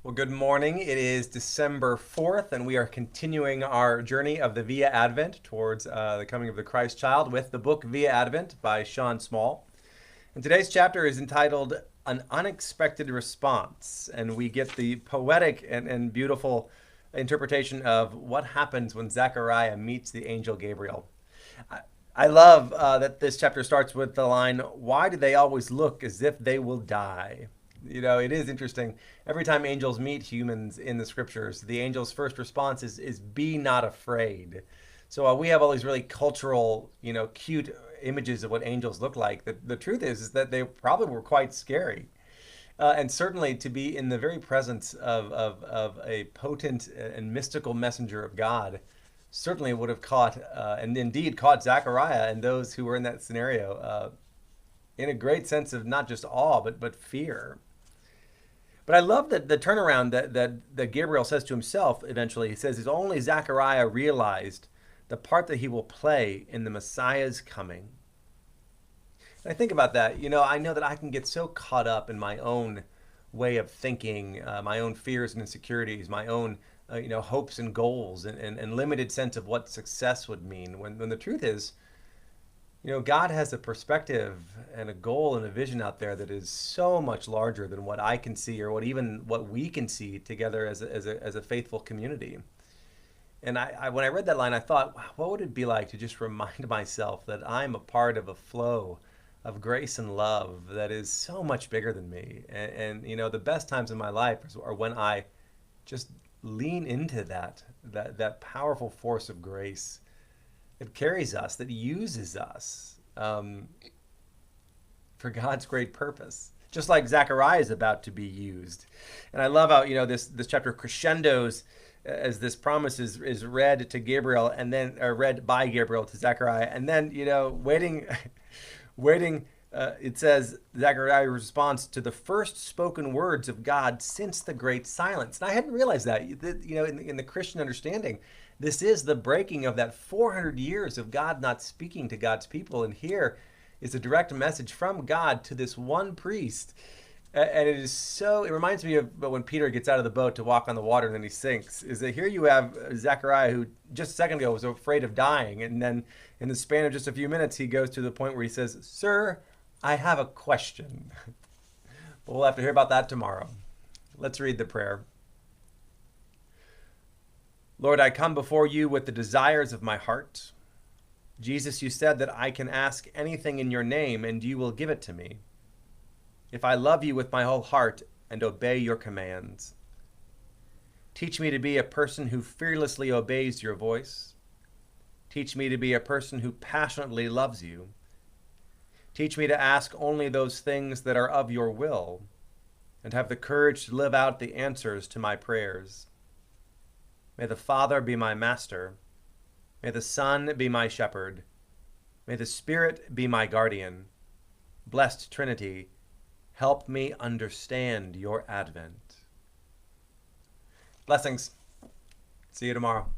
Well, good morning. It is December 4th, and we are continuing our journey of the Via Advent towards the coming of the Christ child with the book Via Advent by Shawn Small. And today's chapter is entitled An Unexpected Response, and we get the poetic and beautiful interpretation of what happens when Zechariah meets the angel Gabriel. I love that this chapter starts with the line, "Why do they always look as if they will die?" It is interesting. Every time angels meet humans in the scriptures, the angel's first response is "Be not afraid." So we have all these really cultural, cute images of what angels look like. The truth is that they probably were quite scary. And certainly to be in the very presence of a potent and mystical messenger of God certainly would have caught, and indeed caught Zechariah and those who were in that scenario in a great sense of not just awe, but fear. But I love that the turnaround that Gabriel says to himself eventually. He says, "Is only Zechariah realized the part that he will play in the Messiah's coming." And I think about that. I know that I can get so caught up in my own way of thinking, my own fears and insecurities, my own hopes and goals, and limited sense of what success would mean. When the truth is, God has a perspective and a goal and a vision out there that is so much larger than what I can see, or what we can see together as a faithful community. And when I read that line, I thought, wow, what would it be like to just remind myself that I'm a part of a flow of grace and love that is so much bigger than me. And the best times in my life are when I just lean into that powerful force of grace that carries us, that uses us for God's great purpose. Just like Zechariah is about to be used. And I love how, this chapter crescendos as this promise is read to Gabriel, and then read by Gabriel to Zechariah. And then, waiting, it says Zechariah responds to the first spoken words of God since the great silence. And I hadn't realized that, in the Christian understanding, this is the breaking of that 400 years of God not speaking to God's people. And here is a direct message from God to this one priest. And it reminds me of when Peter gets out of the boat to walk on the water and then he sinks. Is that here you have Zechariah, who just a second ago was afraid of dying. And then in the span of just a few minutes, he goes to the point where he says, "Sir, I have a question." But we'll have to hear about that tomorrow. Let's read the prayer. Lord, I come before you with the desires of my heart. Jesus, you said that I can ask anything in your name and you will give it to me. If I love you with my whole heart and obey your commands, teach me to be a person who fearlessly obeys your voice. Teach me to be a person who passionately loves you. Teach me to ask only those things that are of your will, and have the courage to live out the answers to my prayers. May the Father be my master. May the Son be my shepherd. May the Spirit be my guardian. Blessed Trinity, help me understand your advent. Blessings. See you tomorrow.